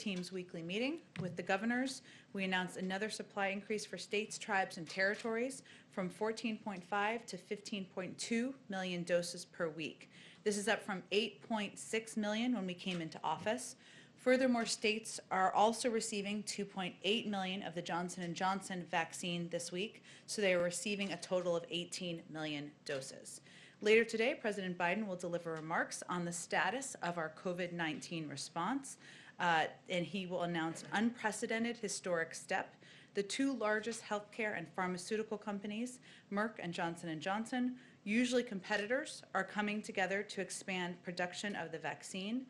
Team's weekly meeting with the governors. We announced another supply increase for states, tribes, and territories from 14.5 to 15.2 million doses per week. This is up from 8.6 million when we came into office. Furthermore, states are also receiving 2.8 million of the Johnson & Johnson vaccine this week, so they are receiving a total of 18 million doses. Later today, President Biden will deliver remarks on the status of our COVID-19 response, and he will announce an unprecedented historic step. The two largest healthcare and pharmaceutical companies, Merck and Johnson & Johnson, usually competitors, are coming together to expand production of the vaccine.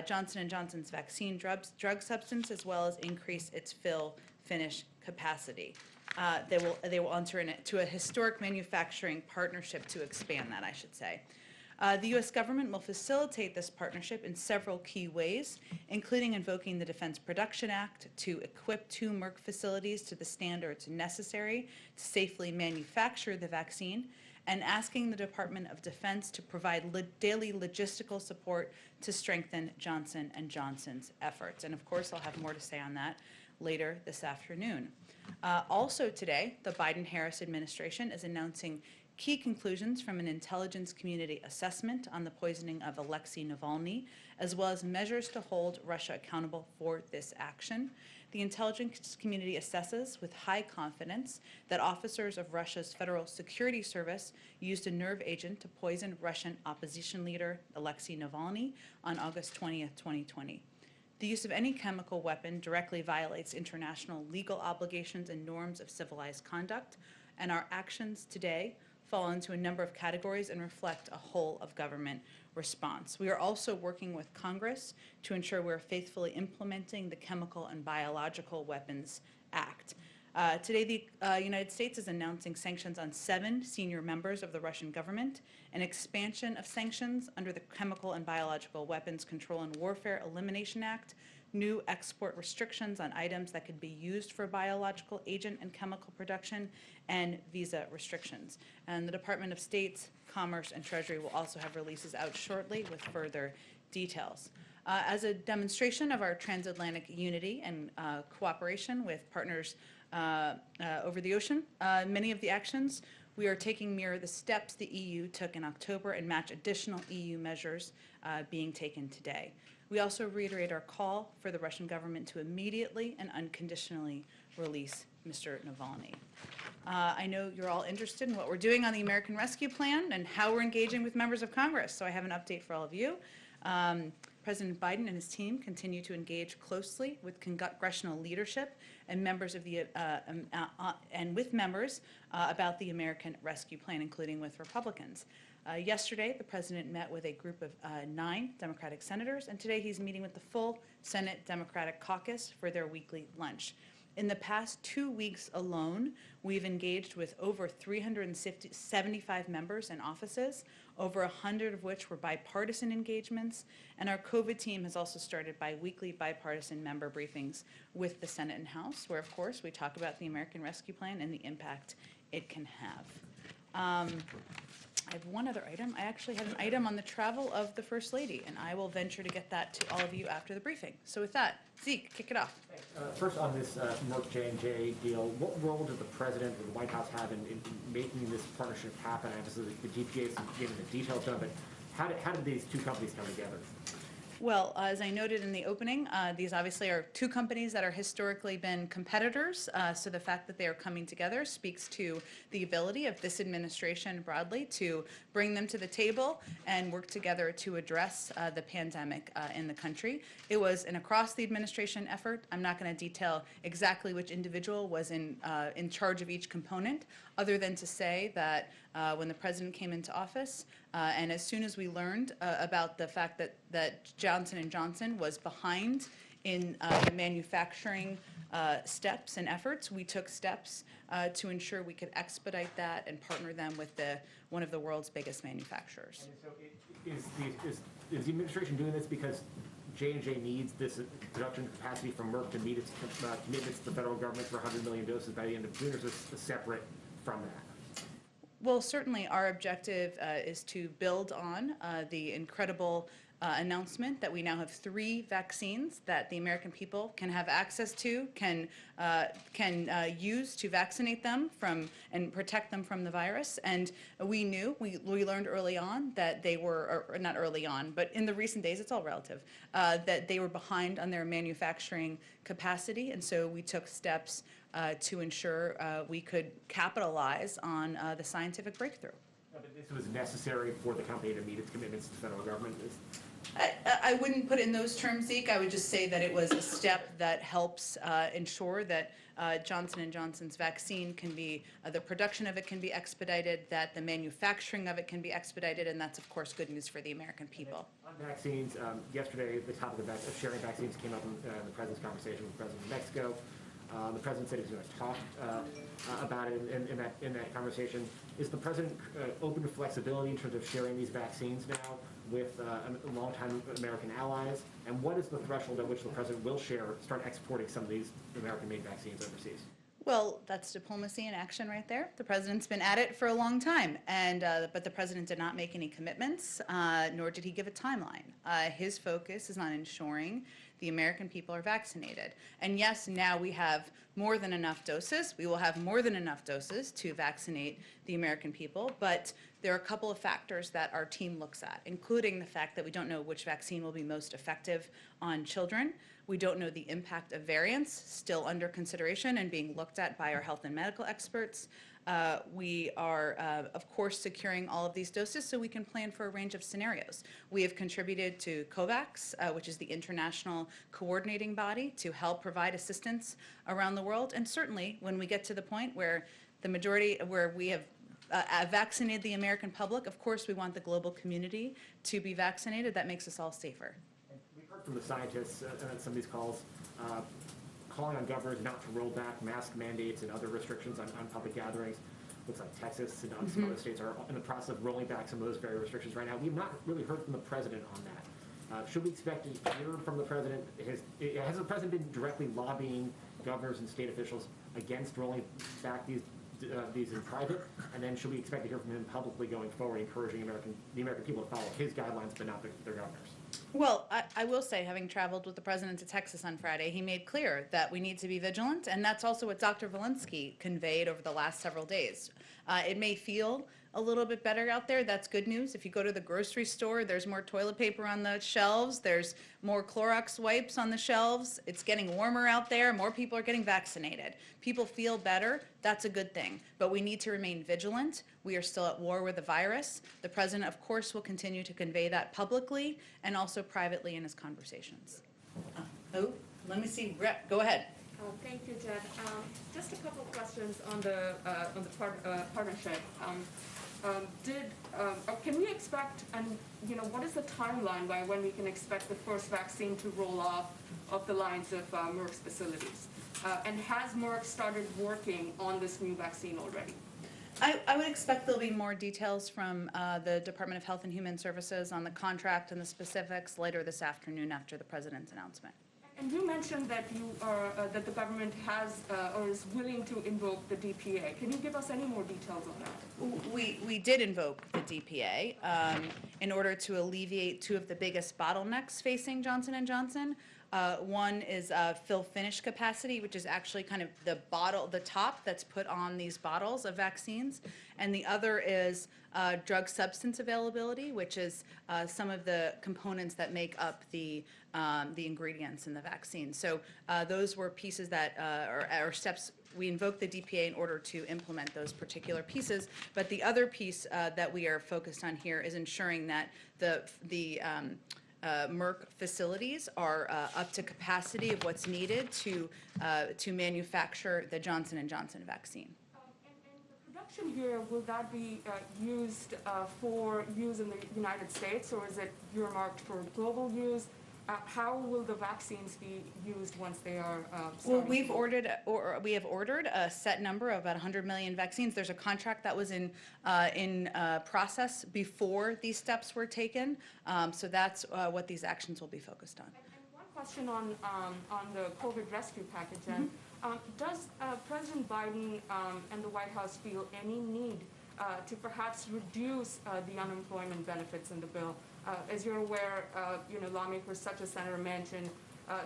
Johnson & Johnson's vaccine drug substance, as well as increase its fill-finish capacity. They will enter into a historic manufacturing partnership to expand that, I should say. The U.S. government will facilitate this partnership in several key ways, including invoking the Defense Production Act to equip two Merck facilities to the standards necessary to safely manufacture the vaccine, and asking the Department of Defense to provide daily logistical support to strengthen Johnson & Johnson's efforts. And of course, I'll have more to say on that later this afternoon. Also today, the Biden-Harris administration is announcing key conclusions from an intelligence community assessment on the poisoning of Alexei Navalny, as well as measures to hold Russia accountable for this action. The intelligence community assesses with high confidence that officers of Russia's Federal Security Service used a nerve agent to poison Russian opposition leader Alexei Navalny on August 20th, 2020. The use of any chemical weapon directly violates international legal obligations and norms of civilized conduct, and our actions today fall into a number of categories and reflect a whole of government response. We are also working with Congress to ensure we're faithfully implementing the Chemical and Biological Weapons Act. Today, the United States is announcing sanctions on 7 senior members of the Russian government, an expansion of sanctions under the Chemical and Biological Weapons Control and Warfare Elimination Act, new export restrictions on items that could be used for biological agent and chemical production, and visa restrictions. And the Department of State's Commerce and Treasury will also have releases out shortly with further details. As a demonstration of our transatlantic unity and cooperation with partners over the ocean, many of the actions we are taking mirror the steps the EU took in October and match additional EU measures being taken today. We also reiterate our call for the Russian government to immediately and unconditionally release Mr. Navalny. I know you're all interested in what we're doing on the American Rescue Plan and how we're engaging with members of Congress, so I have an update for all of you. President Biden and his team continue to engage closely with congressional leadership and members of the about the American Rescue Plan, including with Republicans. Yesterday, the president met with a group of 9 Democratic senators, and today he's meeting with the full Senate Democratic caucus for their weekly lunch. In the past 2 weeks alone, we've engaged with over 375 members and offices, over 100 of which were bipartisan engagements, and our COVID team has also started bi-weekly bipartisan member briefings with the Senate and House, where of course we talk about the American Rescue Plan and the impact it can have. I have one other item. I actually have an item on the travel of the First Lady, and I will venture to get that to all of you after the briefing. So with that, Zeke, kick it off. First on this Merck J&J deal, what role did the President or the White House have in making this partnership happen? Obviously, the GPA is giving the details of it. How did these two companies come together? Well, as I noted in the opening, these obviously are two companies that are historically been competitors, so the fact that they are coming together speaks to the ability of this administration broadly to bring them to the table and work together to address the pandemic in the country. It was an across the administration effort. I'm not going to detail exactly which individual was in charge of each component, other than to say that when the president came into office, and as soon as we learned about the fact that Johnson & Johnson was behind in the manufacturing steps and efforts, we took steps to ensure we could expedite that and partner them with one of the world's biggest manufacturers. And so is the administration doing this because J&J needs this production capacity from Merck to meet its commitments to the federal government for 100 million doses by the end of June, or is this separate from that? Well, certainly our objective is to build on the incredible announcement that we now have 3 vaccines that the American people can have access to, can use to vaccinate them from and protect them from the virus. And we learned early on that they were, or not early on, but in the recent days, it's all relative, that they were behind on their manufacturing capacity. And so we took steps to ensure we could capitalize on the scientific breakthrough. But this was necessary for the company to meet its commitments to the federal government? I wouldn't put it in those terms, Zeke. I would just say that it was a step that helps ensure that Johnson & Johnson's vaccine can be, the production of it can be expedited, that the manufacturing of it can be expedited, and that's, of course, good news for the American people. On vaccines, yesterday the topic of sharing vaccines came up in the President's conversation with the President of Mexico. The President said he was going to talk about it in that conversation. Is the President open to flexibility in terms of sharing these vaccines now with longtime American allies? And what is the threshold at which the President will start exporting some of these American-made vaccines overseas? Well, that's diplomacy in action right there. The President's been at it for a long time, and but the President did not make any commitments, nor did he give a timeline. His focus is on ensuring the American people are vaccinated. And yes, now we have more than enough doses. We will have more than enough doses to vaccinate the American people, but there are a couple of factors that our team looks at, including the fact that we don't know which vaccine will be most effective on children. We don't know the impact of variants, still under consideration and being looked at by our health and medical experts. We are, of course, securing all of these doses so we can plan for a range of scenarios. We have contributed to COVAX, which is the international coordinating body, to help provide assistance around the world. And certainly, when we get to the point where the majority, where we have vaccinated the American public, of course, we want the global community to be vaccinated. That makes us all safer. We've heard from the scientists on some of these calls calling on governors not to roll back mask mandates and other restrictions on public gatherings. Looks like Texas and some other states are in the process of rolling back some of those very restrictions right now. We've not really heard from the President on that. Should we expect to hear from the President? Has the President been directly lobbying governors and state officials against rolling back these in private? And then should we expect to hear from him publicly going forward, encouraging the American people to follow his guidelines but not their governors? Well, I will say, having traveled with the President to Texas on Friday, he made clear that we need to be vigilant, and that's also what Dr. Walensky conveyed over the last several days. It may feel a little bit better out there. That's good news. If you go to the grocery store, there's more toilet paper on the shelves. There's more Clorox wipes on the shelves. It's getting warmer out there. More people are getting vaccinated. People feel better. That's a good thing. But we need to remain vigilant. We are still at war with the virus. The President, of course, will continue to convey that publicly and also privately in his conversations. Let me see. Rep, go ahead. Thank you, Jen. Just a couple of questions on the partnership. Can we expect, and what is the timeline by when we can expect the first vaccine to roll off of the lines of Merck's facilities? And has Merck started working on this new vaccine already? I would expect there'll be more details from the Department of Health and Human Services on the contract and the specifics later this afternoon after the President's announcement. And you mentioned that that the government has or is willing to invoke the DPA. Can you give us any more details on that? We did invoke the DPA in order to alleviate 2 of the biggest bottlenecks facing Johnson & Johnson. One is fill finish capacity, which is actually kind of the top that's put on these bottles of vaccines. And the other is drug substance availability, which is some of the components that make up the ingredients in the vaccine. So those were pieces that are steps. We invoked the DPA in order to implement those particular pieces. But the other piece that we are focused on here is ensuring that the Merck facilities are up to capacity of what's needed to manufacture the Johnson & Johnson vaccine. And the production here, will that be used for use in the United States, or is it earmarked for global use? How will the vaccines be used once they are Well, we have ordered a set number of about 100 million vaccines. There's a contract that was in process before these steps were taken. So that's what these actions will be focused on. And one question on the COVID rescue package, then. Does President Biden and the White House feel any need to perhaps reduce the unemployment benefits in the bill? As you're aware, lawmakers such as Senator Manchin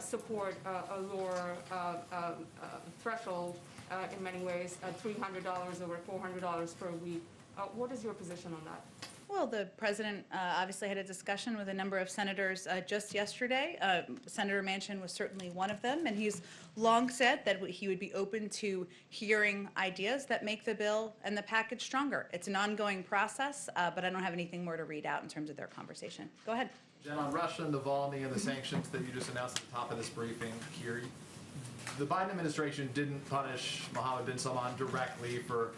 support a lower threshold in many ways, $300 over $400 per week. What is your position on that? Well, the president obviously had a discussion with a number of senators just yesterday. Senator Manchin was certainly one of them, and he's long said that he would be open to hearing ideas that make the bill and the package stronger. It's an ongoing process, but I don't have anything more to read out in terms of their conversation. Go ahead. Jen, on Russia, Navalny, and the sanctions that you just announced at the top of this briefing here, the Biden administration didn't punish Mohammed bin Salman directly for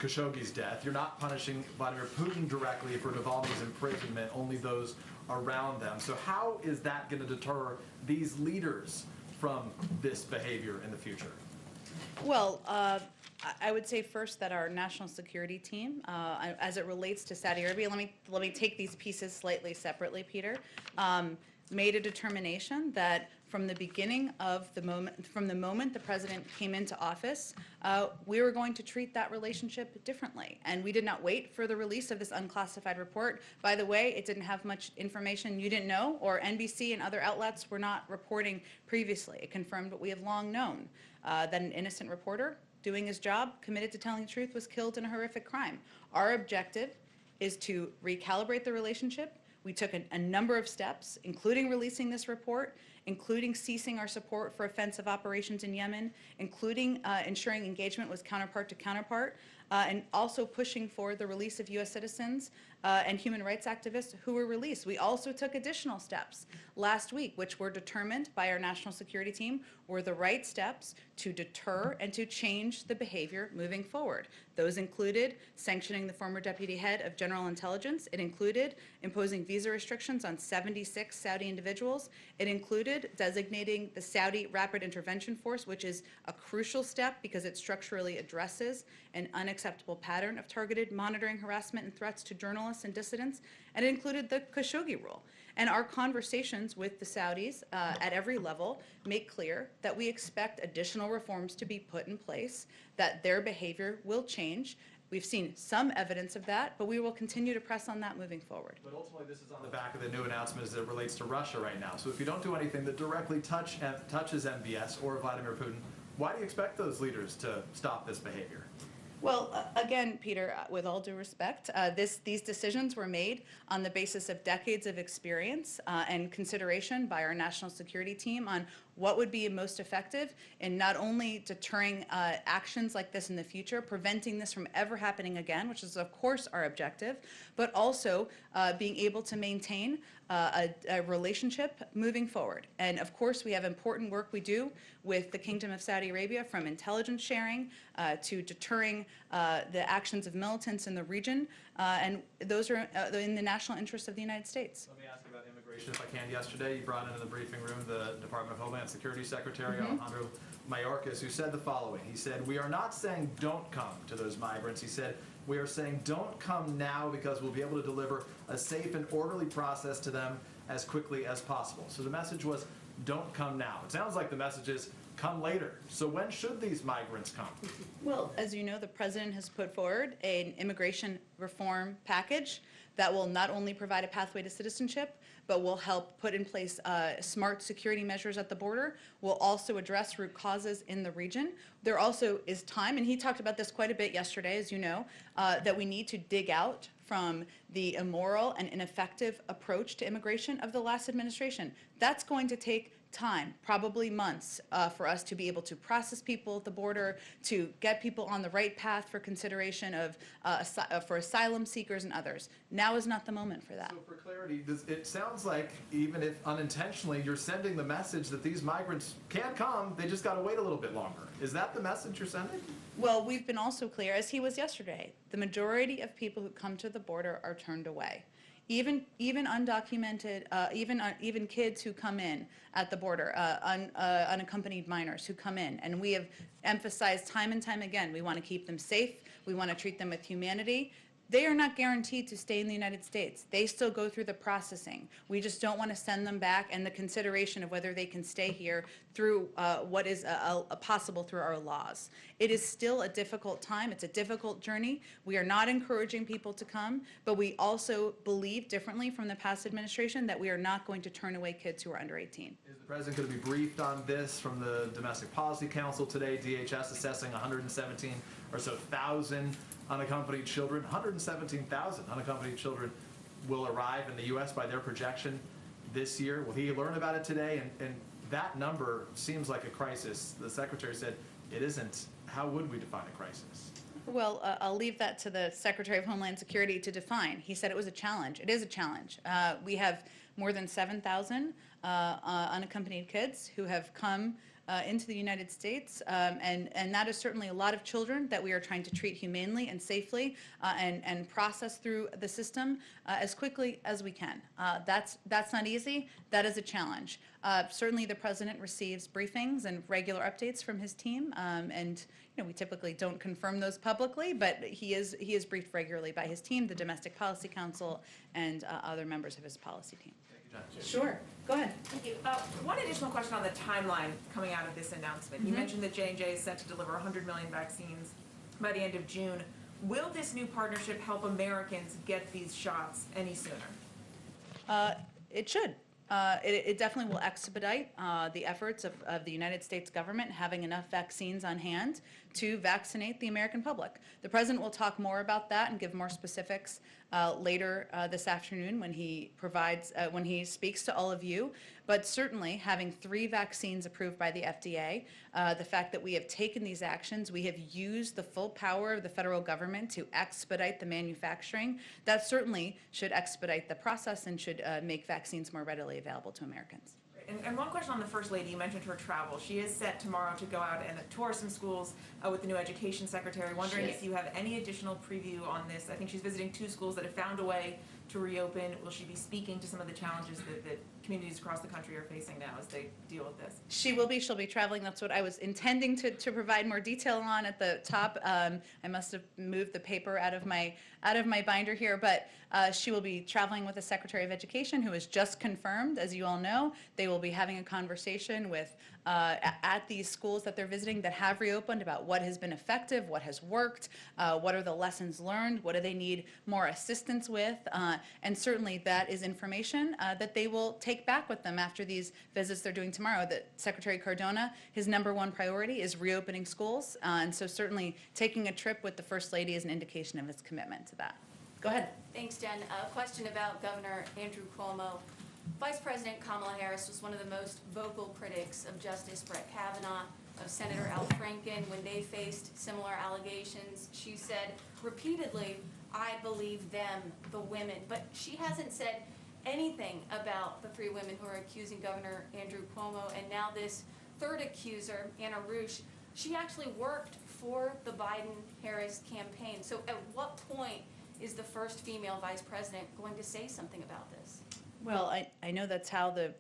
Khashoggi's death. You're not punishing Vladimir Putin directly for Navalny's imprisonment, only those around them. So how is that going to deter these leaders from this behavior in the future? Well, I would say first that our national security team, as it relates to Saudi Arabia, let me take these pieces slightly separately, Peter, made a determination that from the moment the president came into office, we were going to treat that relationship differently. And we did not wait for the release of this unclassified report. By the way, it didn't have much information you didn't know, or NBC and other outlets were not reporting previously. It confirmed what we have long known, that an innocent reporter doing his job, committed to telling the truth, was killed in a horrific crime. Our objective is to recalibrate the relationship. We took a number of steps, including releasing this report, including ceasing our support for offensive operations in Yemen, including ensuring engagement with counterpart to counterpart, and also pushing for the release of U.S. citizens and human rights activists who were released. We also took additional steps last week, which were determined by our national security team were the right steps to deter and to change the behavior moving forward. Those included sanctioning the former deputy head of General Intelligence. It included imposing visa restrictions on 76 Saudi individuals. It included designating the Saudi Rapid Intervention Force, which is a crucial step because it structurally addresses an unacceptable pattern of targeted monitoring, harassment, and threats to journalists and dissidents. And it included the Khashoggi rule. And our conversations with the Saudis at every level make clear that we expect additional reforms to be put in place, that their behavior will change. We've seen some evidence of that, but we will continue to press on that moving forward. But ultimately, this is on the back of the new announcement as it relates to Russia right now. So if you don't do anything that directly touches MBS or Vladimir Putin, why do you expect those leaders to stop this behavior? Well, again, Peter, with all due respect, these decisions were made on the basis of decades of experience and consideration by our national security team on what would be most effective in not only deterring actions like this in the future, preventing this from ever happening again, which is of course our objective, but also being able to maintain a relationship moving forward. And of course, we have important work we do with the Kingdom of Saudi Arabia, from intelligence sharing to deterring the actions of militants in the region, and those are in the national interest of the United States. Let me ask you about immigration, if I can. Yesterday, you brought into the briefing room the Department of Homeland Security Secretary, Alejandro Mayorkas, who said the following. He said, "We are not saying don't come to those migrants." He said, "We are saying don't come now because we'll be able to deliver a safe and orderly process to them as quickly as possible." So the message was, don't come now. It sounds like the message is, come later. So when should these migrants come? Well, as you know, the president has put forward an immigration reform package that will not only provide a pathway to citizenship, but will help put in place smart security measures at the border, will also address root causes in the region. There also is time, and he talked about this quite a bit yesterday, as you know, that we need to dig out from the immoral and ineffective approach to immigration of the last administration. That's going to take time, probably months, for us to be able to process people at the border, to get people on the right path for consideration of for asylum seekers and others. Now is not the moment for that. So for clarity, it sounds like, even if unintentionally, you're sending the message that these migrants can come, they just got to wait a little bit longer. Is that the message you're sending? Well, we've been also clear, as he was yesterday, the majority of people who come to the border are turned away. Even undocumented, even kids who come in at the border, unaccompanied minors who come in, and we have emphasized time and time again, we want to keep them safe, we want to treat them with humanity. they are not guaranteed to stay in the United States. They still go through the processing. We just don't want to send them back, and the consideration of whether they can stay here through what is possible through our laws. It is still a difficult time. It's a difficult journey. We are not encouraging people to come, but we also believe differently from the past administration that we are not going to turn away kids who are under 18. Is the president going to be briefed on this from the Domestic Policy Council today? DHS assessing 117 or so thousand unaccompanied children. 117,000 unaccompanied children will arrive in the U.S. by their projection this year. Will he learn about it today? And that number seems like a crisis. The secretary said it isn't. How would we define a crisis? Well, I'll leave that to the Secretary of Homeland Security to define. He said it was a challenge. It is a challenge. We have more than 7,000 unaccompanied kids who have come into the United States, and that is certainly a lot of children that we are trying to treat humanely and safely and process through the system as quickly as we can. That's not easy. That is a challenge. Certainly, the president receives briefings and regular updates from his team, and we typically don't confirm those publicly, but he is briefed regularly by his team, the Domestic Policy Council, and other members of his policy team. Sure. Go ahead. Thank you. One additional question on the timeline coming out of this announcement. You mentioned that J&J is set to deliver 100 million vaccines by the end of June. Will this new partnership help Americans get these shots any sooner? It should. It definitely will expedite the efforts of the United States government having enough vaccines on hand to vaccinate the American public. The president will talk more about that and give more specifics later this afternoon when he speaks to all of you. But certainly having 3 vaccines approved by the FDA, the fact that we have taken these actions, we have used the full power of the federal government to expedite the manufacturing, that certainly should expedite the process and should make vaccines more readily available to Americans. And one question on the First Lady. You mentioned her travel. She is set tomorrow to go out and tour some schools with the new Education Secretary. Wondering if you have any additional preview on this. I think she's visiting 2 schools that have found a way to reopen. Will she be speaking to some of the challenges that communities across the country are facing now as they deal with this? She will be. She'll be traveling. That's what I was intending to provide more detail on at the top. I must have moved the paper out of my binder here, but she will be traveling with the Secretary of Education, who is just confirmed. As you all know, they will be having a conversation with at these schools that they're visiting that have reopened about what has been effective, what has worked, what are the lessons learned, what do they need more assistance with, and certainly that is information that they will take back with them after these visits they're doing tomorrow. That Secretary Cardona, his #1 priority is reopening schools, and so certainly taking a trip with the First Lady is an indication of his commitment to that. Go ahead. Thanks, Jen. A question about Governor Andrew Cuomo. Vice President Kamala Harris was one of the most vocal critics of Justice Brett Kavanaugh, of Senator Al Franken when they faced similar allegations. She said repeatedly, "I believe them, the women," but she hasn't said anything about the 3 women who are accusing Governor Andrew Cuomo, and now this third accuser, Anna Rush, she actually worked for the Biden-Harris campaign. So at what point is the first female vice president going to say something about this? Well, I know that's how the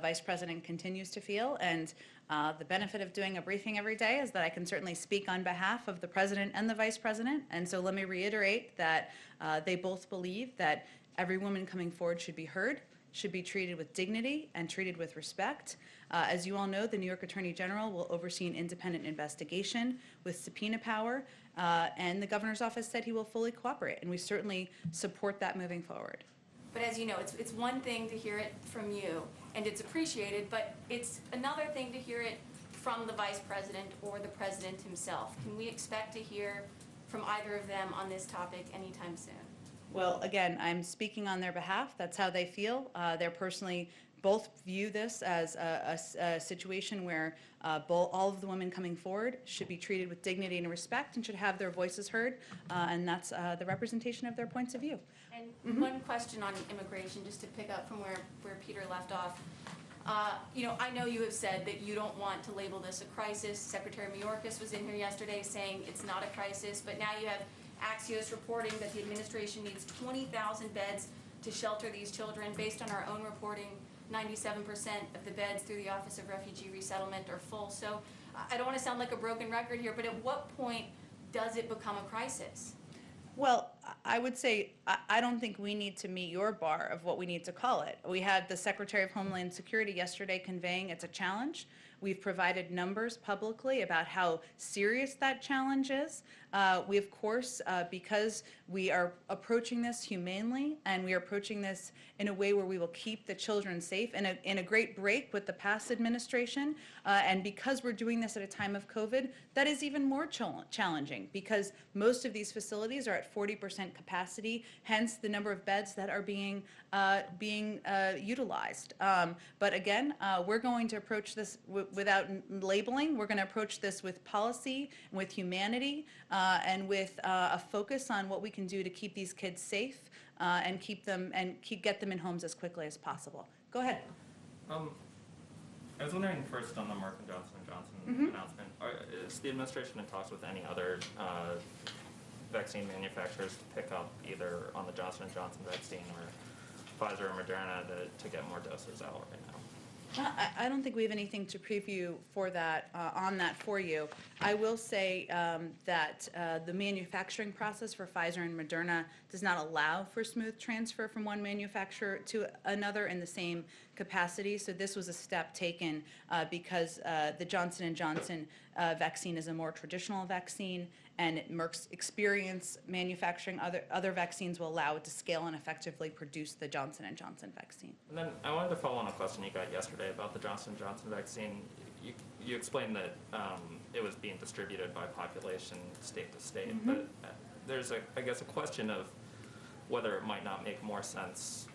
vice president continues to feel, and the benefit of doing a briefing every day is that I can certainly speak on behalf of the president and the vice president. And so let me reiterate that they both believe that every woman coming forward should be heard, should be treated with dignity and treated with respect. As you all know, the New York Attorney General will oversee an independent investigation with subpoena power, and the governor's office said he will fully cooperate, and we certainly support that moving forward. But as you know, it's one thing to hear it from you, and it's appreciated, but it's another thing to hear it from the vice president or the president himself. Can we expect to hear from either of them on this topic anytime soon? Well, again, I'm speaking on their behalf. That's how they feel. They're personally both view this as a situation where all of the women coming forward should be treated with dignity and respect and should have their voices heard, and that's the representation of their points of view. And one question on immigration, just to pick up from where Peter left off. I know you have said that you don't want to label this a crisis. Secretary Mayorkas was in here yesterday saying it's not a crisis, but now you have Axios reporting that the administration needs 20,000 beds to shelter these children. Based on our own reporting, 97% of the beds through the Office of Refugee Resettlement are full. So I don't want to sound like a broken record here, but at what point does it become a crisis? Well, I would say, I don't think we need to meet your bar of what we need to call it. We had the Secretary of Homeland Security yesterday conveying it's a challenge. We've provided numbers publicly about how serious that challenge is. We, of course, because we are approaching this humanely and we are approaching this in a way where we will keep the children safe in a great break with the past administration, and because we're doing this at a time of COVID, that is even more challenging because most of these facilities are at 40% capacity, hence the number of beds that are being utilized. But again, we're going to approach this without labeling. We're going to approach this with policy, with humanity, and with a focus on what we can do to keep these kids safe and get them in homes as quickly as possible. Go ahead. I was wondering first on the Merck and Johnson announcement, is the administration in talks with any other vaccine manufacturers to pick up either on the Johnson & Johnson vaccine or Pfizer or Moderna to get more doses out right now? I don't think we have anything to preview for that, on that for you. I will say that the manufacturing process for Pfizer and Moderna does not allow for smooth transfer from one manufacturer to another in the same capacity. So this was a step taken because the Johnson & Johnson vaccine is a more traditional vaccine, and Merck's experience manufacturing other vaccines will allow it to scale and effectively produce the Johnson & Johnson vaccine. And then I wanted to follow on a question you got yesterday about the Johnson & Johnson vaccine. You explained that it was being distributed by population state to state, but there's, I guess, a question of whether it might not make more sense,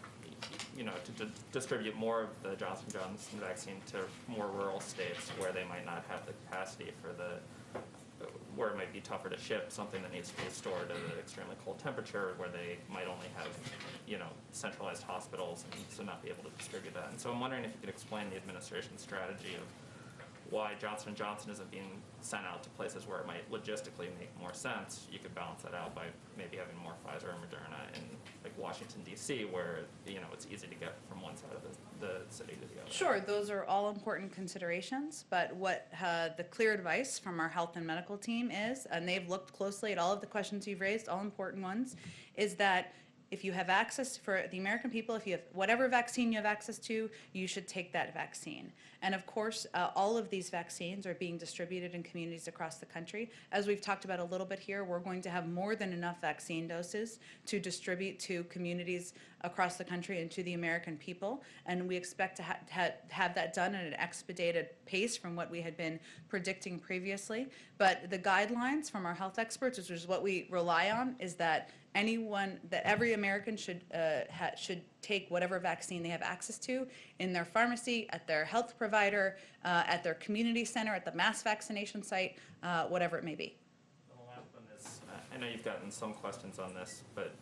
to distribute more of the Johnson & Johnson vaccine to more rural states where they might not have the capacity for where it might be tougher to ship something that needs to be stored at an extremely cold temperature, where they might only have, centralized hospitals, and so not be able to distribute that. And so I'm wondering if you could explain the administration's strategy of why Johnson & Johnson isn't being sent out to places where it might logistically make more sense. You could balance that out by maybe having more Pfizer or Moderna in like Washington, D.C., where it's easy to get from one side of the city to the other. Sure, those are all important considerations, but what the clear advice from our health and medical team is, and they've looked closely at all of the questions you've raised, all important ones, is that if you have access, for the American people, if you have whatever vaccine you have access to, you should take that vaccine. And of course, all of these vaccines are being distributed in communities across the country. As we've talked about a little bit here, we're going to have more than enough vaccine doses to distribute to communities across the country and to the American people. And we expect to have that done at an expedited pace from what we had been predicting previously. But the guidelines from our health experts, which is what we rely on, is that every American should take whatever vaccine they have access to in their pharmacy, at their health provider, at their community center, at the mass vaccination site, whatever it may be. The last one is, I know you've gotten some questions on this, but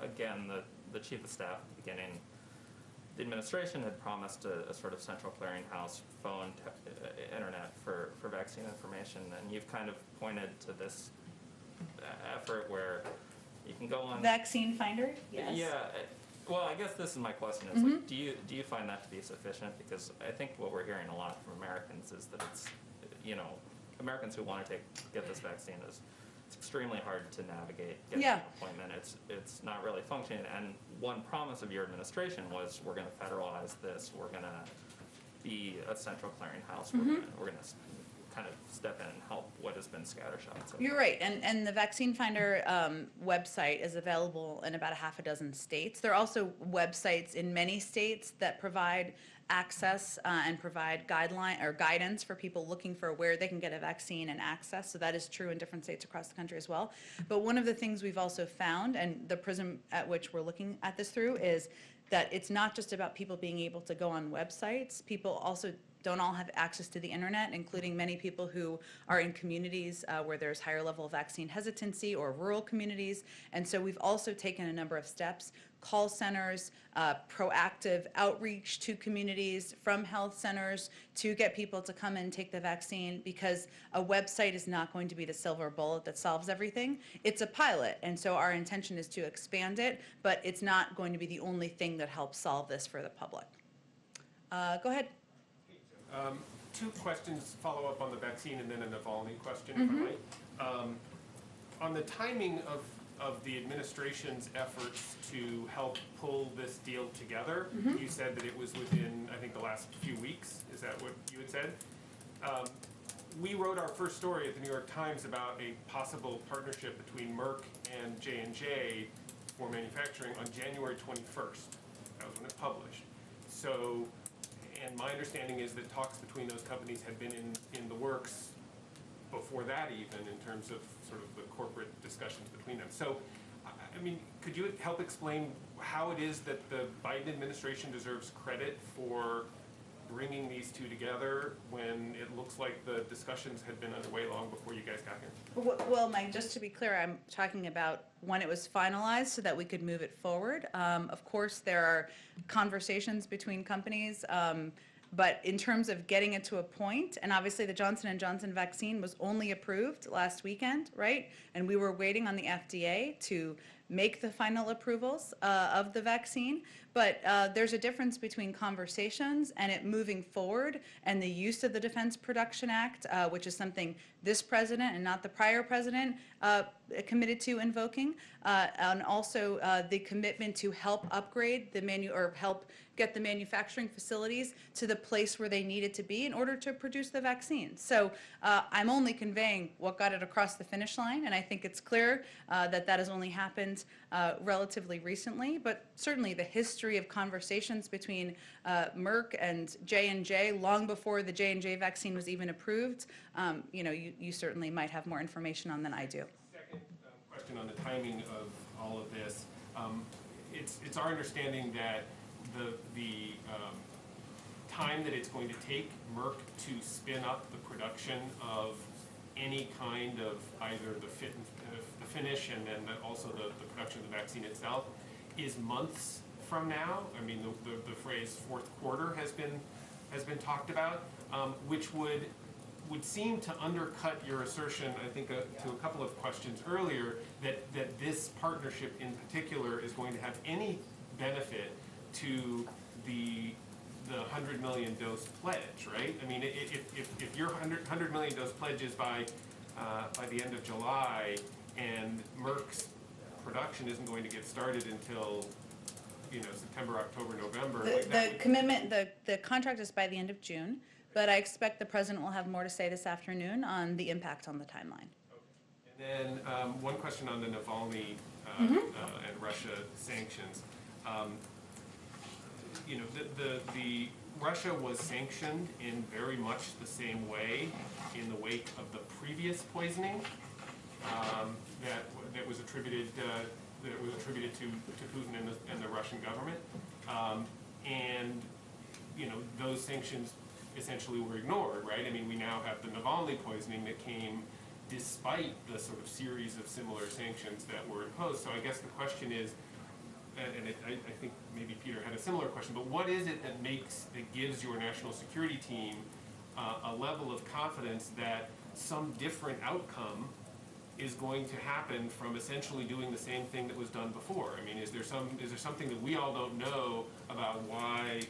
again, the chief of staff at the beginning, the administration had promised a sort of central clearinghouse, phone, internet for vaccine information, and you've kind of pointed to this effort where you can go on Vaccine finder? Yes. Yeah. Well, I guess this is my question: is like, do you find that to be sufficient? Because I think what we're hearing a lot from Americans is that it's, Americans who want to get this vaccine it's extremely hard to navigate, get an appointment. It's not really functioning. And one promise of your administration was, we're going to federalize this. We're going to be a central clearinghouse. We're going to kind of step in and help what has been scattershot. So You're right, and the Vaccine Finder website is available in about a half a dozen states. There are also websites in many states that provide access and provide guidance for people looking for where they can get a vaccine and access. So that is true in different states across the country as well. But one of the things we've also found, and the prism at which we're looking at this through, is that it's not just about people being able to go on websites. People also don't all have access to the internet, including many people who are in communities where there's higher level vaccine hesitancy, or rural communities. And so we've also taken a number of steps: call centers, proactive outreach to communities from health centers to get people to come and take the vaccine, because a website is not going to be the silver bullet that solves everything. It's a pilot, and so our intention is to expand it, but it's not going to be the only thing that helps solve this for the public. Go ahead. Two questions, follow up on the vaccine and then an evolving question, if I might. On the timing of of the administration's efforts to help pull this deal together. You said that it was within, I think, the last few weeks. Is that what you had said? We wrote our first story at the New York Times about a possible partnership between Merck and J&J for manufacturing on January 21st. That was when it published. So, and my understanding is that talks between those companies had been in the works before that even, in terms of sort of the corporate discussions between them. So, I mean, could you help explain how it is that the Biden administration deserves credit for bringing these two together when it looks like the discussions had been underway long before you guys got here? Well, Mike, just to be clear, I'm talking about when it was finalized so that we could move it forward. Of course, there are conversations between companies, but in terms of getting it to a point, and obviously the Johnson & Johnson vaccine was only approved last weekend, right? And we were waiting on the FDA to make the final approvals of the vaccine. But there's a difference between conversations and it moving forward and the use of the Defense Production Act, which is something this president and not the prior president committed to invoking, and also the commitment to help upgrade the help get the manufacturing facilities to the place where they needed to be in order to produce the vaccine. So I'm only conveying what got it across the finish line, and I think it's clear that that has only happened relatively recently, but certainly the history of conversations between Merck and J&J long before the J&J vaccine was even approved, you certainly might have more information on than I do. Second question on the timing of all of this. It's our understanding that the time that it's going to take Merck to spin up the production of any kind of either the finish and then also the production of the vaccine itself is months from now. I mean, the phrase fourth quarter has been talked about, which would seem to undercut your assertion, I think, to a couple of questions earlier, that this partnership in particular is going to have any benefit to the 100 million dose pledge, right? I mean, if your 100 million dose pledge is by the end of July, and Merck's production isn't going to get started until September, October, November. The contract is by the end of June, but I expect the president will have more to say this afternoon on the impact on the timeline. Okay. And then one question on the Navalny and Russia sanctions. The Russia was sanctioned in very much the same way in the wake of the previous poisoning that was attributed to Putin and the Russian government, and those sanctions essentially were ignored, right? I mean, we now have the Navalny poisoning that came despite the sort of series of similar sanctions that were imposed. So I guess the question is, and I think maybe Peter had a similar question, but what is it that gives your national security team a level of confidence that some different outcome is going to happen from essentially doing the same thing that was done before? I mean, is there something that we all don't know about why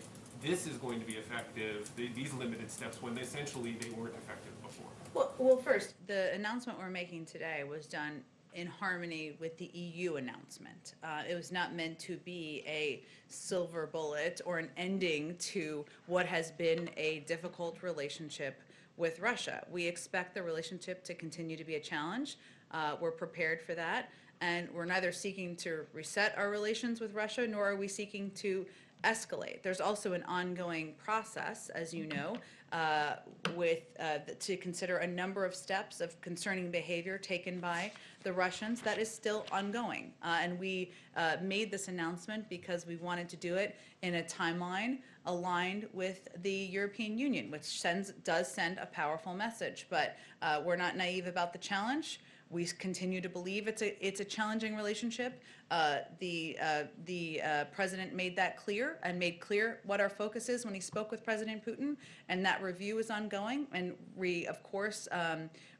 this is going to be effective, these limited steps, when essentially they weren't effective before? Well, first, the announcement we're making today was done in harmony with the EU announcement. It was not meant to be a silver bullet or an ending to what has been a difficult relationship with Russia. We expect the relationship to continue to be a challenge. We're prepared for that, and we're neither seeking to reset our relations with Russia, nor are we seeking to escalate. There's also an ongoing process, as you know, to consider a number of steps of concerning behavior taken by the Russians that is still ongoing. And we made this announcement because we wanted to do it in a timeline aligned with the European Union, which does send a powerful message. But we're not naive about the challenge. We continue to believe it's a challenging relationship. The president made that clear and made clear what our focus is when he spoke with President Putin, and that review is ongoing. And we, of course,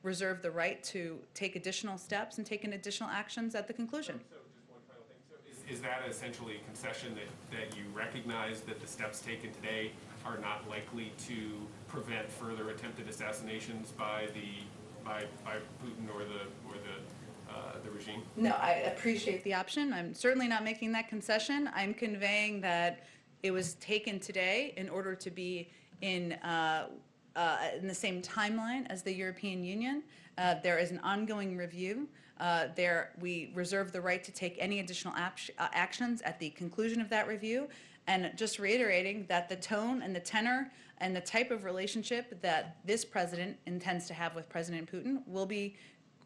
reserve the right to take additional steps and take additional actions at the conclusion. So just one final thing. So is that essentially a concession that you recognize that the steps taken today are not likely to prevent further attempted assassinations by Putin or the the regime? No, I appreciate the option. I'm certainly not making that concession. I'm conveying that it was taken today in order to be in the same timeline as the European Union. There is an ongoing review. We reserve the right to take any additional actions at the conclusion of that review. And just reiterating that the tone and the tenor and the type of relationship that this president intends to have with President Putin will be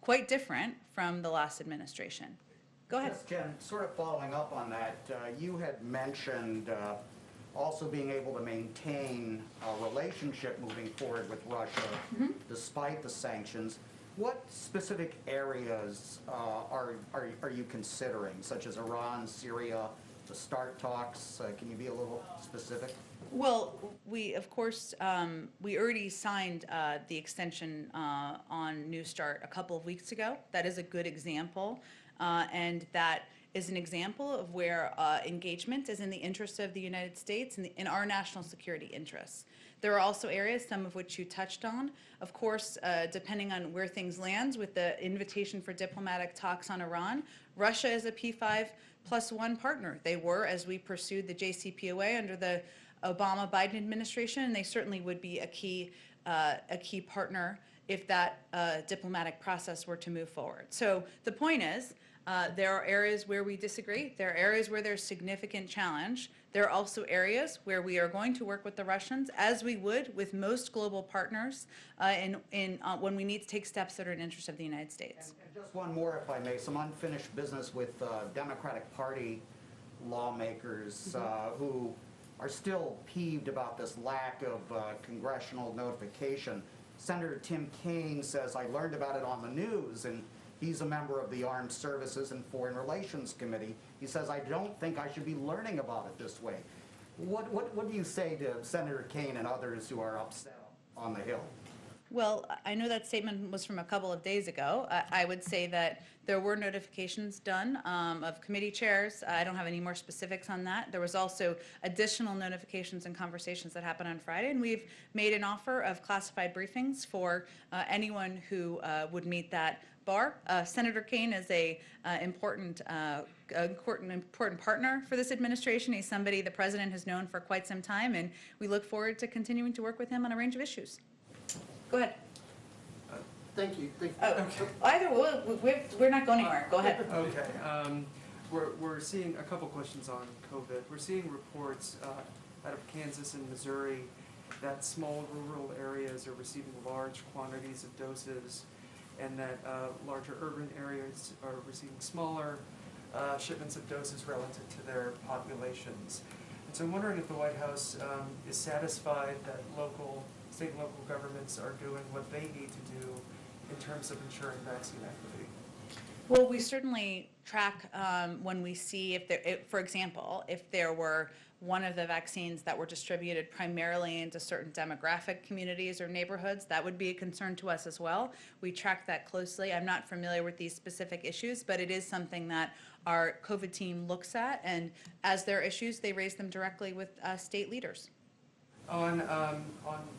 quite different from the last administration. Go ahead. Yes, Jen, sort of following up on that, you had mentioned also being able to maintain a relationship moving forward with Russia despite the sanctions. What specific areas are you considering, such as Iran, Syria, the START talks? Can you be a little specific? Well, we, of course, we already signed the extension on New START a couple of weeks ago. That is a good example, and that is an example of where engagement is in the interest of the United States and in our national security interests. There are also areas, some of which you touched on. Of course, depending on where things land with the invitation for diplomatic talks on Iran, Russia is a P5+1 partner. They were as we pursued the JCPOA under the Obama-Biden administration, and they certainly would be a key partner if that diplomatic process were to move forward. So the point is, there are areas where we disagree. There are areas where there's significant challenge. There are also areas where we are going to work with the Russians, as we would with most global partners, when we need to take steps that are in the interest of the United States. And just one more, if I may, some unfinished business with Democratic Party lawmakers who are still peeved about this lack of congressional notification. Senator Tim Kaine says, I learned about it on the news, and he's a member of the Armed Services and Foreign Relations Committee. He says, I don't think I should be learning about it this way. What do you say to Senator Kaine and others who are upset on the Hill? Well, I know that statement was from a couple of days ago. I would say that there were notifications done of committee chairs. I don't have any more specifics on that. There was also additional notifications and conversations that happened on Friday, and we've made an offer of classified briefings for anyone who would meet that bar. Senator Kaine is a important partner for this administration. He's somebody the president has known for quite some time, and we look forward to continuing to work with him on a range of issues. Go ahead. Thank you. Either we're not going anywhere. Go ahead. Okay. We're seeing a couple questions on COVID. We're seeing reports out of Kansas and Missouri that small rural areas are receiving large quantities of doses, and that larger urban areas are receiving smaller shipments of doses relative to their populations. And so I'm wondering if the White House is satisfied that state and local governments are doing what they need to do in terms of ensuring vaccine equity. Well, we certainly track when we see for example, if there were one of the vaccines that were distributed primarily into certain demographic communities or neighborhoods, that would be a concern to us as well. We track that closely. I'm not familiar with these specific issues, but it is something that our COVID team looks at, and as there are issues, they raise them directly with state leaders. On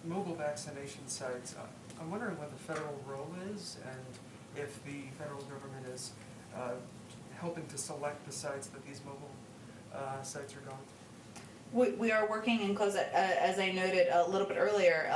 mobile vaccination sites, I'm wondering what the federal role is, and if the federal government is helping to select the sites that these mobile sites are going to. We are working in close, as I noted a little bit earlier,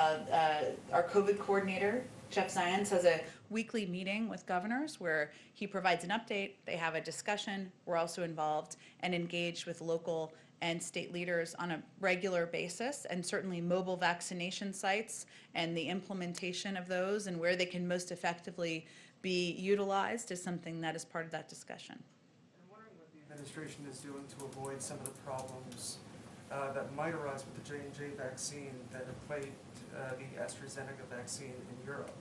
our COVID coordinator, Jeff Zients, has a weekly meeting with governors where he provides an update, they have a discussion, we're also involved and engaged with local and state leaders on a regular basis, and certainly mobile vaccination sites and the implementation of those and where they can most effectively be utilized is something that is part of that discussion. I'm wondering what the administration is doing to avoid some of the problems that might arise with the J&J vaccine that have plagued the AstraZeneca vaccine in Europe,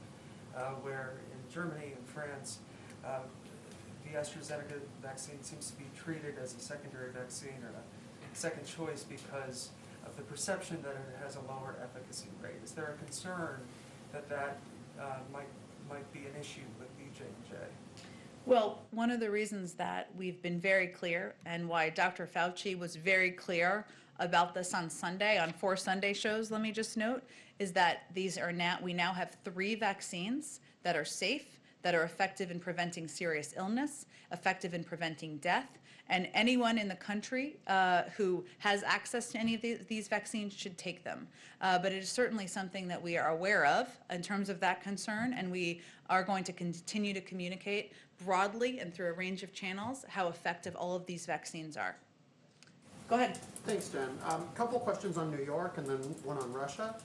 where in Germany and France, the AstraZeneca vaccine seems to be treated as a secondary vaccine or a second choice because of the perception that it has a lower efficacy rate. Is there a concern that might be an issue with the J&J? Well, one of the reasons that we've been very clear and why Dr. Fauci was very clear about this on Sunday, on 4 Sunday shows, let me just note, is that we now have 3 vaccines that are safe, that are effective in preventing serious illness, effective in preventing death, and anyone in the country who has access to any of these vaccines should take them. But it is certainly something that we are aware of in terms of that concern, and we are going to continue to communicate broadly and through a range of channels how effective all of these vaccines are. Go ahead. Thanks, Jen. Couple questions on New York and then one on Russia.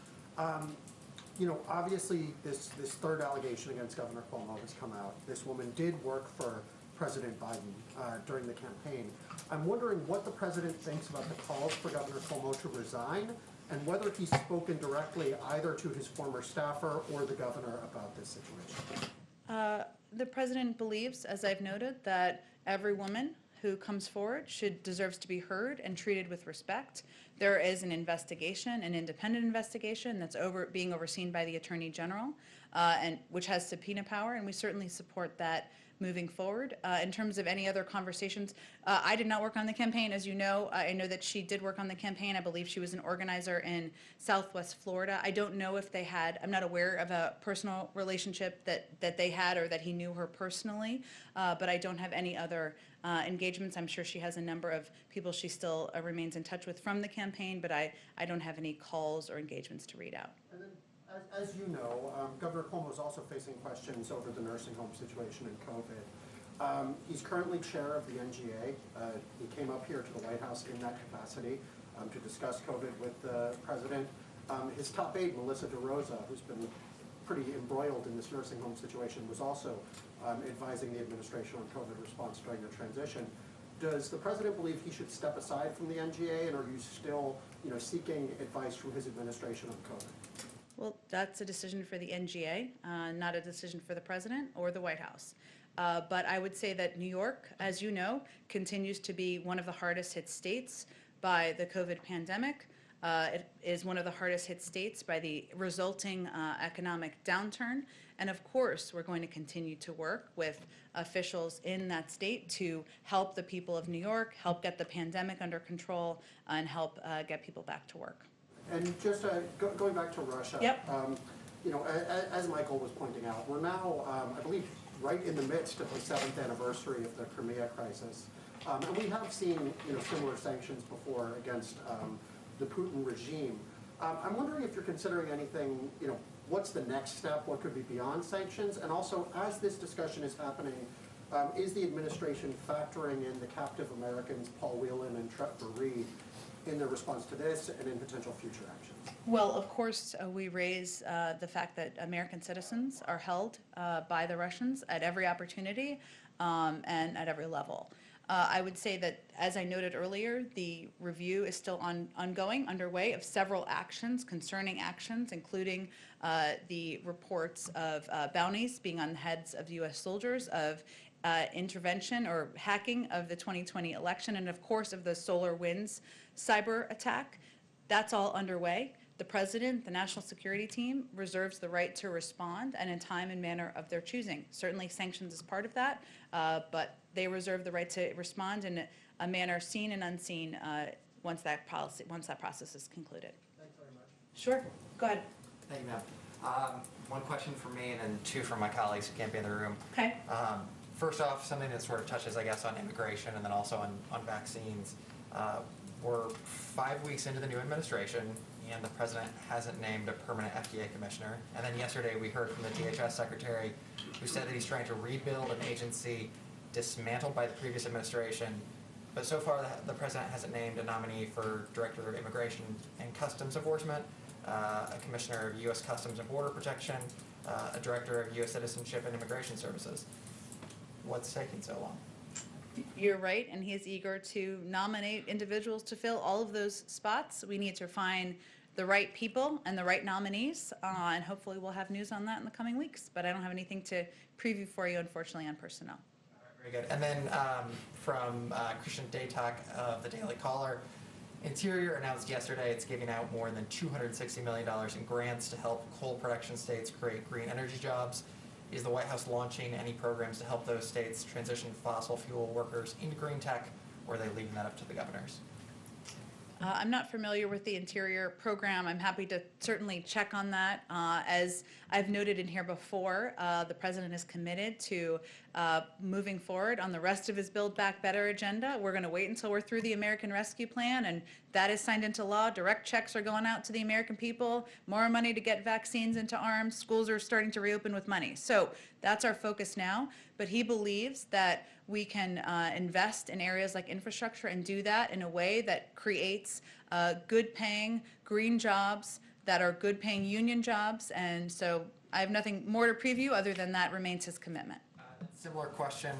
You know, obviously this third allegation against Governor Cuomo has come out. This woman did work for President Biden during the campaign. I'm wondering what the president thinks about the calls for Governor Cuomo to resign and whether he's spoken directly either to his former staffer or the governor about this situation. The president believes, as I've noted, that every woman who comes forward deserves to be heard and treated with respect. There is an investigation, an independent investigation that's being overseen by the Attorney General, and which has subpoena power, and we certainly support that moving forward. In terms of any other conversations, I did not work on the campaign, as you know. I know that she did work on the campaign. I believe she was an organizer in Southwest Florida. I don't know if they had, I'm not aware of a personal relationship that they had or that he knew her personally, but I don't have any other engagements. I'm sure she has a number of people she still remains in touch with from the campaign, but I don't have any calls or engagements to read out. And then, as you know, Governor Cuomo is also facing questions over the nursing home situation and COVID. He's currently chair of the NGA. He came up here to the White House in that capacity to discuss COVID with the president. His top aide, Melissa DeRosa, who's been pretty embroiled in this nursing home situation, was also advising the administration on COVID response during the transition. Does the president believe he should step aside from the NGA, and are you still, seeking advice from his administration on COVID? Well, that's a decision for the NGA, not a decision for the president or the White House. But I would say that New York, as you know, continues to be one of the hardest hit states by the COVID pandemic. It is one of the hardest hit states by the resulting economic downturn. And of course, we're going to continue to work with officials in that state to help the people of New York, help get the pandemic under control, and help get people back to work. And just going back to Russia, Yep. As Michael was pointing out, we're now, I believe, right in the midst of the 7th anniversary of the Crimea crisis. And we have seen, similar sanctions before against the Putin regime. I'm wondering if you're considering anything, what's the next step? What could be beyond sanctions? And also, as this discussion is happening, is the administration factoring in the captive Americans, Paul Whelan and Trevor Reed, in their response to this and in potential future actions? Well, of course, we raise the fact that American citizens are held by the Russians at every opportunity and at every level. I would say that, as I noted earlier, the review is still underway of several concerning actions, including the reports of bounties being on the heads of U.S. soldiers, of intervention or hacking of the 2020 election, and of course of the SolarWinds cyber attack. That's all underway. The president, the national security team, reserves the right to respond and in time and manner of their choosing. Certainly sanctions is part of that, but they reserve the right to respond in a manner seen and unseen once that process is concluded. Thanks very much. Sure, go ahead. Thank you, ma'am. One question from me and then two from my colleagues who can't be in the room. Okay. First off, something that sort of touches, I guess, on immigration and then also on vaccines. We're 5 weeks into the new administration, and the president hasn't named a permanent FDA commissioner. And then yesterday we heard from the DHS secretary who said that he's trying to rebuild an agency dismantled by the previous administration. But so far the president hasn't named a nominee for Director of Immigration and Customs Enforcement, a commissioner of U.S. Customs and Border Protection, a director of U.S. Citizenship and Immigration Services. What's taking so long? You're right, and he is eager to nominate individuals to fill all of those spots. We need to find the right people and the right nominees, and hopefully we'll have news on that in the coming weeks. But I don't have anything to preview for you, unfortunately, on personnel. All right, very good. And then from Christian Daytak of the Daily Caller, Interior announced yesterday it's giving out more than $260 million in grants to help coal production states create green energy jobs. Is the White House launching any programs to help those states transition fossil fuel workers into green tech, or are they leaving that up to the governors? I'm not familiar with the Interior program. I'm happy to certainly check on that. As I've noted in here before, the President is committed to moving forward on the rest of his Build Back Better agenda. We're going to wait until we're through the American Rescue Plan, and that is signed into law. Direct checks are going out to the American people, more money to get vaccines into arms. Schools are starting to reopen with money. So that's our focus now. But he believes that we can invest in areas like infrastructure and do that in a way that creates good-paying green jobs that are good-paying union jobs. And so I have nothing more to preview other than that remains his commitment. Similar question,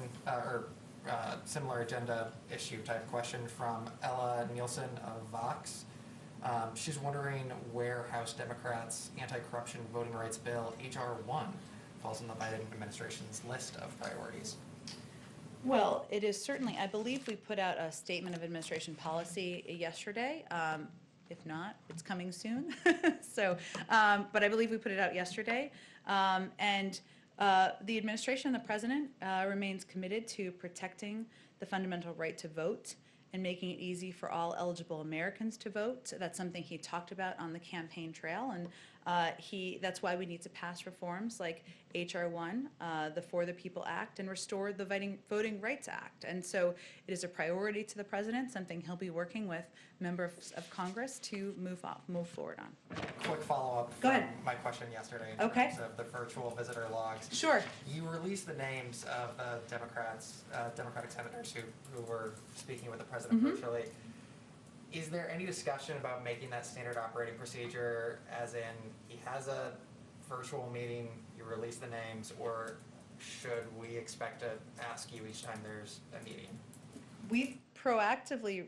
similar agenda issue type question from Ella Nielsen of Vox. She's wondering where House Democrats' anti-corruption voting rights bill, H.R. 1, falls in the Biden administration's list of priorities. Well, it is certainly, I believe we put out a statement of administration policy yesterday. If not, it's coming soon. So, but I believe we put it out yesterday. The administration and the president remains committed to protecting the fundamental right to vote and making it easy for all eligible Americans to vote. That's something he talked about on the campaign trail, and that's why we need to pass reforms like H.R. 1, the For the People Act, and restore the Voting Rights Act. And so it is a priority to the president, something he'll be working with members of Congress to move forward on. Quick follow-up Go from ahead. my question yesterday in Okay. terms of the virtual visitor logs. Sure. You released the names of the Democratic senators who were speaking with the president virtually. Is there any discussion about making that standard operating procedure, as in he has a virtual meeting, you release the names, or should we expect to ask you each time there's a meeting? We proactively,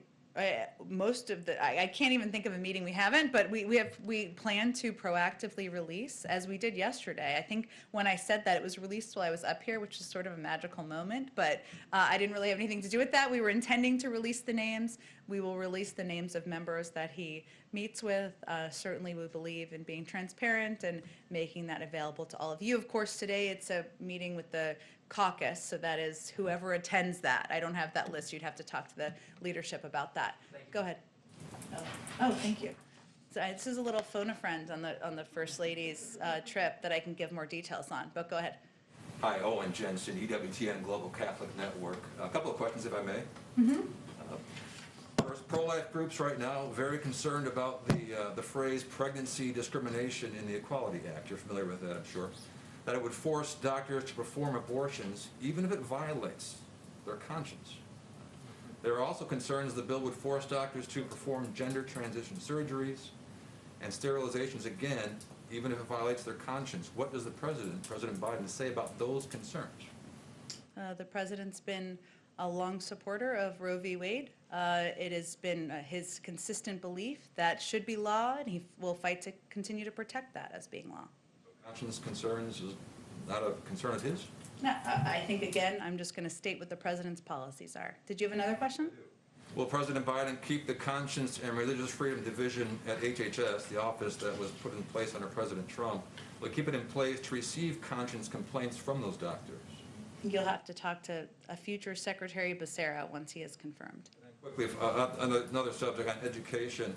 most of the, I can't even think of a meeting we haven't, but we plan to proactively release, as we did yesterday. I think when I said that, it was released while I was up here, which is sort of a magical moment, but I didn't really have anything to do with that. We were intending to release the names. We will release the names of members that he meets with. Certainly we believe in being transparent and making that available to all of you. Of course, today it's a meeting with the caucus, so that is whoever attends that. I don't have that list. You'd have to talk to the leadership about that. Go ahead. Oh, thank you. So this is a little phone a friend on the First Lady's trip that I can give more details on, but go ahead. Hi, Owen Jensen, EWTN Global Catholic Network. A couple of questions, if I may. First, pro-life groups right now very concerned about the phrase pregnancy discrimination in the Equality Act. You're familiar with that, I'm sure. That it would force doctors to perform abortions even if it violates their conscience. There are also concerns the bill would force doctors to perform gender transition surgeries and sterilizations again, even if it violates their conscience. What does President Biden, say about those concerns? The president's been a long supporter of Roe v. Wade. It has been his consistent belief that should be law, and he will fight to continue to protect that as being law. Conscience concerns is not a concern of his? No, I think, again, I'm just going to state what the president's policies are. Did you have another question? Will President Biden keep the Conscience and Religious Freedom Division at HHS, the office that was put in place under President Trump, will he keep it in place to receive conscience complaints from those doctors? You'll have to talk to a future Secretary Becerra once he is confirmed. Quickly, on another subject, on education.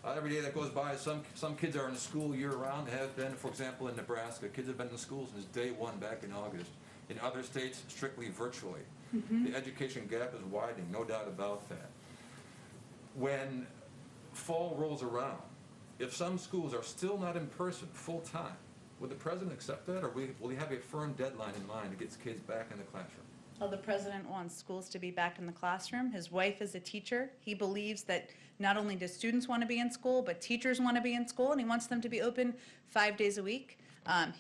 Every day that goes by, some kids are in school year-round, have been, for example, in Nebraska. Kids have been in school since day one back in August. In other states, strictly virtually. The education gap is widening, no doubt about that. When fall rolls around, if some schools are still not in person full-time, would the president accept that, or will he have a firm deadline in mind to get his kids back in the classroom? Well, the president wants schools to be back in the classroom. His wife is a teacher. He believes that not only do students want to be in school, but teachers want to be in school, and he wants them to be open 5 days a week.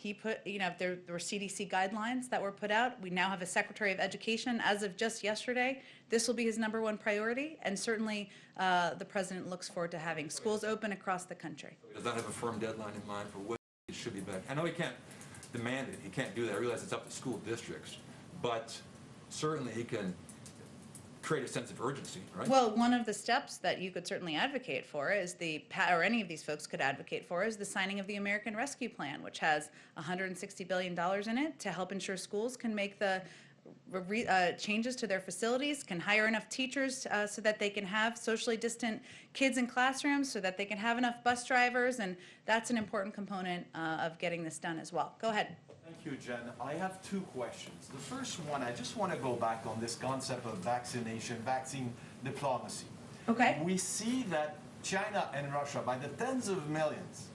He put, there were CDC guidelines that were put out. We now have a Secretary of Education. As of just yesterday, this will be his #1 priority, and certainly the president looks forward to having schools open across the country. He does not have a firm deadline in mind for when it should be back. I know he can't demand it. He can't do that. I realize it's up to school districts, but certainly he can create a sense of urgency, right? Well, one of the steps that you could certainly advocate for is or any of these folks could advocate for, is the signing of the American Rescue Plan, which has $160 billion in it to help ensure schools can make the changes to their facilities, can hire enough teachers so that they can have socially distant kids in classrooms, so that they can have enough bus drivers, and that's an important component of getting this done as well. Go ahead. Thank you, Jen. I have two questions. The first one, I just want to go back on this concept of vaccination, vaccine diplomacy. Okay. We see that China and Russia, by the tens of millions,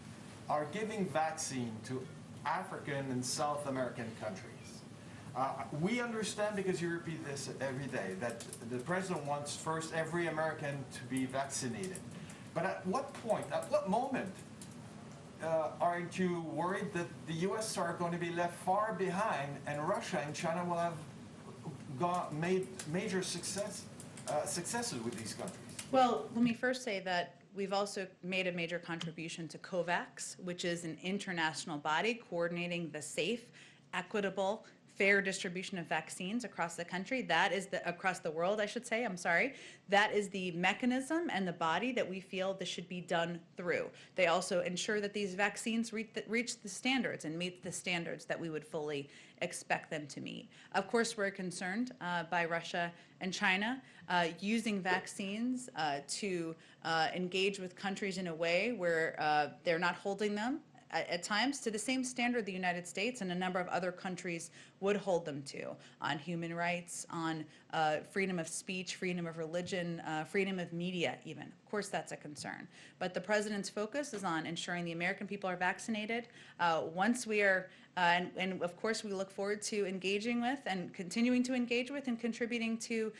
are giving vaccine to African and South American countries. We understand, because you repeat this every day, that the president wants first every American to be vaccinated. But at what point, at what moment, aren't you worried that the U.S. are going to be left far behind, and Russia and China will have made major successes with these countries? Well, let me first say that we've also made a major contribution to COVAX, which is an international body coordinating the safe, equitable, fair distribution of vaccines across the country. That is across the world, I should say, I'm sorry. That is the mechanism and the body that we feel this should be done through. They also ensure that these vaccines reach the standards and meet the standards that we would fully expect them to meet. Of course, we're concerned by Russia and China using vaccines to engage with countries in a way where they're not holding them at times to the same standard the United States and a number of other countries would hold them to on human rights, on freedom of speech, freedom of religion, freedom of media even. Of course, that's a concern. But the president's focus is on ensuring the American people are vaccinated. Once we are, and of course we look forward to engaging with and continuing to engage with and contributing to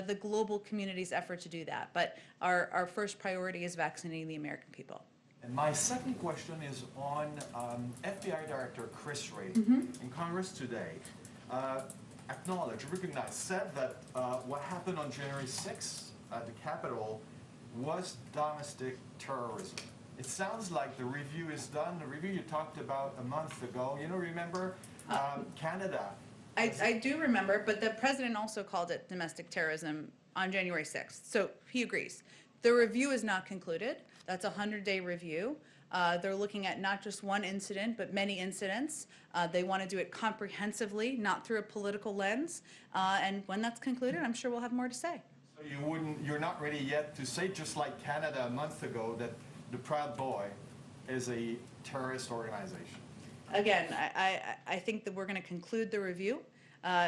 the global community's effort to do that. But our first priority is vaccinating the American people. And my second question is on FBI Director Chris Wray in Congress today. Recognized, said that what happened on January 6th at the Capitol was domestic terrorism. It sounds like the review is done. The review you talked about a month ago, remember Canada. I do remember, but the president also called it domestic terrorism on January 6th. So he agrees. The review is not concluded. That's a 100-day review. They're looking at not just one incident, but many incidents. They want to do it comprehensively, not through a political lens. And when that's concluded, I'm sure we'll have more to say. So you're not ready yet to say, just like Canada a month ago, that the Proud Boy is a terrorist organization? Again, I think that we're going to conclude the review.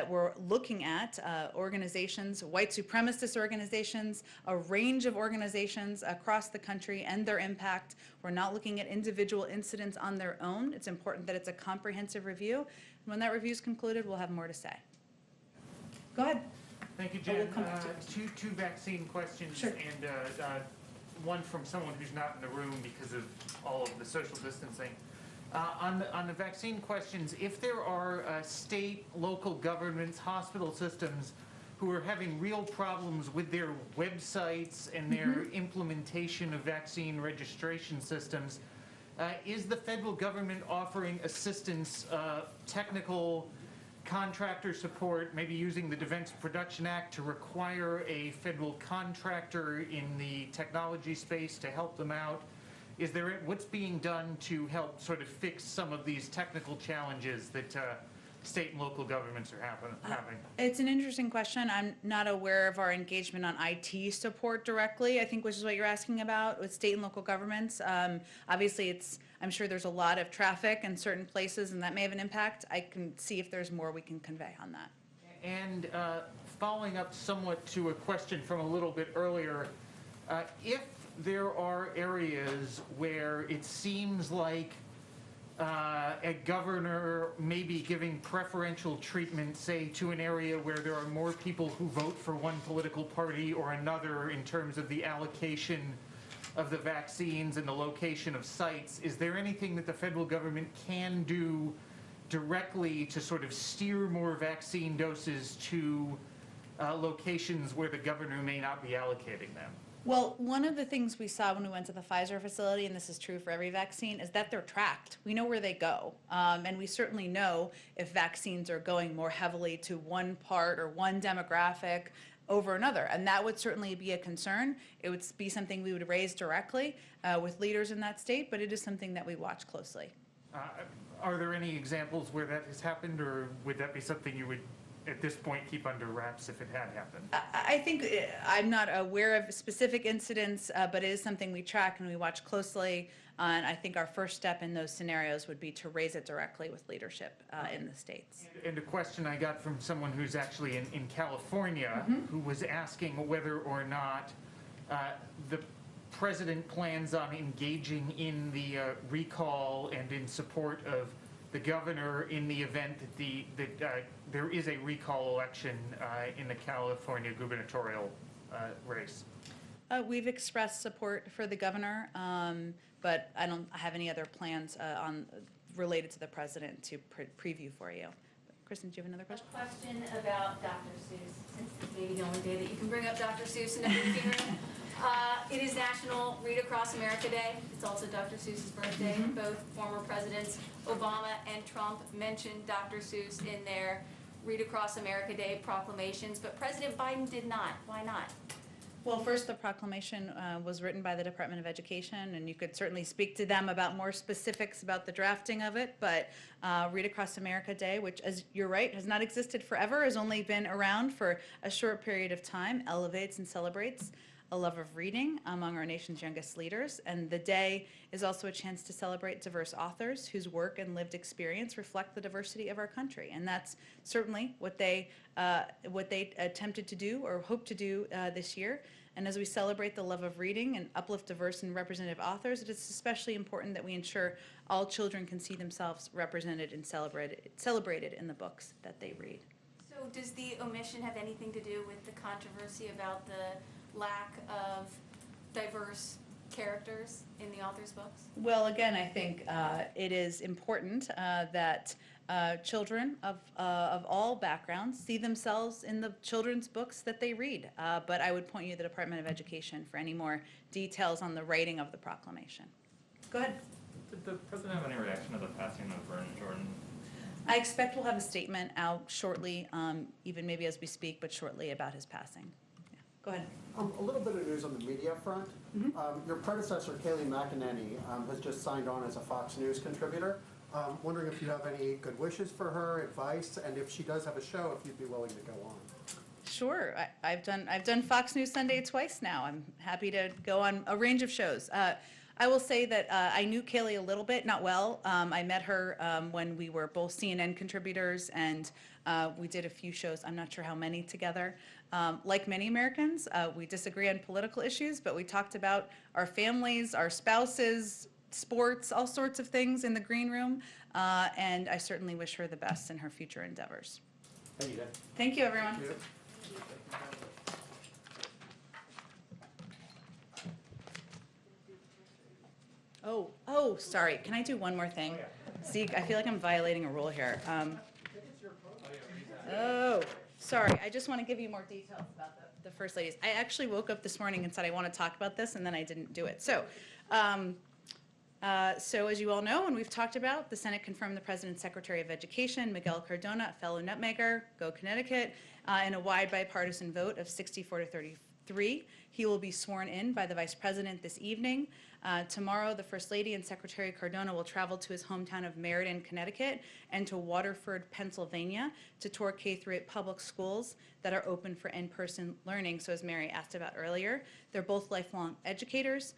We're looking at organizations, white supremacist organizations, a range of organizations across the country and their impact. We're not looking at individual incidents on their own. It's important that it's a comprehensive review. When that review is concluded, we'll have more to say. Go ahead. Thank you, Jen. Two vaccine questions, Sure. And one from someone who's not in the room because of all of the social distancing. On the vaccine questions, if there are state, local governments, hospital systems who are having real problems with their websites and their implementation of vaccine registration systems, is the federal government offering assistance, technical contractor support, maybe using the Defense Production Act to require a federal contractor in the technology space to help them out? Is there, what's being done to help sort of fix some of these technical challenges that state and local governments are having? It's an interesting question. I'm not aware of our engagement on IT support directly, I think, which is what you're asking about with state and local governments. Obviously, I'm sure there's a lot of traffic in certain places, and that may have an impact. I can see if there's more we can convey on that. And following up somewhat to a question from a little bit earlier, if there are areas where it seems like a governor may be giving preferential treatment, say, to an area where there are more people who vote for one political party or another in terms of the allocation of the vaccines and the location of sites, is there anything that the federal government can do directly to sort of steer more vaccine doses to locations where the governor may not be allocating them? Well, one of the things we saw when we went to the Pfizer facility, and this is true for every vaccine, is that they're tracked. We know where they go. And we certainly know if vaccines are going more heavily to one part or one demographic over another. And that would certainly be a concern. It would be something we would raise directly with leaders in that state, but it is something that we watch closely. Are there any examples where that has happened, or would that be something you would at this point, keep under wraps if it had happened? I think I'm not aware of specific incidents, but it is something we track and we watch closely. And I think our first step in those scenarios would be to raise it directly with leadership in the states. And a question I got from someone who's actually in California, who was asking whether or not the president plans on engaging in the recall and in support of the governor in the event that there is a recall election in the California gubernatorial race. We've expressed support for the governor, but I don't have any other plans related to the president to preview for you. Kristen, do you have another question? A question about Dr. Seuss, since it's maybe the only day that you can bring up Dr. Seuss in a briefing room. It is National Read Across America Day. It's also Dr. Seuss's birthday. Both former presidents, Obama and Trump, mentioned Dr. Seuss in their Read Across America Day proclamations, but President Biden did not. Why not? Well, first, the proclamation was written by the Department of Education, and you could certainly speak to them about more specifics about the drafting of it, but Read Across America Day, which, as you're right, has not existed forever, has only been around for a short period of time, elevates and celebrates a love of reading among our nation's youngest leaders. And the day is also a chance to celebrate diverse authors whose work and lived experience reflect the diversity of our country. And that's certainly what they attempted to do or hope to do this year. And as we celebrate the love of reading and uplift diverse and representative authors, it is especially important that we ensure all children can see themselves represented and celebrated in the books that they read. So does the omission have anything to do with the controversy about the lack of diverse characters in the author's books? Well, again, I think it is important that children of all backgrounds see themselves in the children's books that they read. But I would point you to the Department of Education for any more details on the writing of the proclamation. Go ahead. Did the president have any reaction to the passing of Vernon Jordan? I expect we'll have a statement out shortly, even maybe as we speak, but shortly about his passing. Yeah. Go ahead. A little bit of news on the media front. Your predecessor, Kayleigh McEnany, has just signed on as a Fox News contributor. Wondering if you have any good wishes for her, advice, and if she does have a show, if you'd be willing to go on. Sure. I've done Fox News Sunday twice now. I'm happy to go on a range of shows. I will say that I knew Kayleigh a little bit, not well. I met her when we were both CNN contributors, and we did a few shows, I'm not sure how many together. Like many Americans, we disagree on political issues, but we talked about our families, our spouses, sports, all sorts of things in the green room, and I certainly wish her the best in her future endeavors. Thank you, Jen. Thank you, everyone. Thank you. Oh, sorry. Can I do one more thing? Zeke, I feel like I'm violating a rule here. Sorry. I just want to give you more details about the First Ladies. I actually woke up this morning and said I want to talk about this, and then I didn't do it. So as you all know, and we've talked about, the Senate confirmed the President's Secretary of Education, Miguel Cardona, a fellow nutmegger, go Connecticut, in a wide bipartisan vote of 64 to 33. He will be sworn in by the Vice President this evening. Tomorrow, the First Lady and Secretary Cardona will travel to his hometown of Meriden, Connecticut, and to Waterford, Pennsylvania, to tour K-8 public schools that are open for in-person learning. So as Mary asked about earlier, they're both lifelong educators.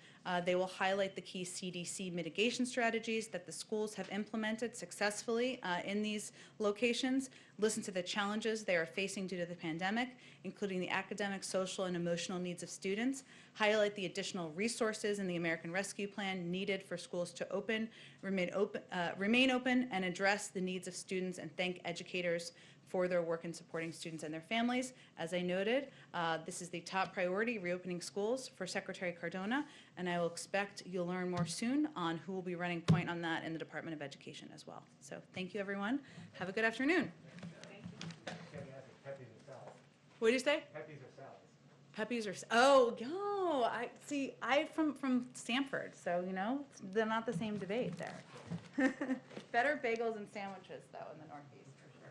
They will highlight the key CDC mitigation strategies that the schools have implemented successfully in these locations, listen to the challenges they are facing due to the pandemic, including the academic, social, and emotional needs of students, highlight the additional resources in the American Rescue Plan needed for schools to remain open, and address the needs of students, and thank educators for their work in supporting students and their families. As I noted, this is the top priority, reopening schools for Secretary Cardona, and I will expect you'll learn more soon on who will be running point on that in the Department of Education as well. So thank you, everyone. Have a good afternoon. What did you say? Peppies or salads? Peppies or, I'm from Stamford, so, they're not the same debate there. Better bagels and sandwiches, though, in the Northeast, for sure.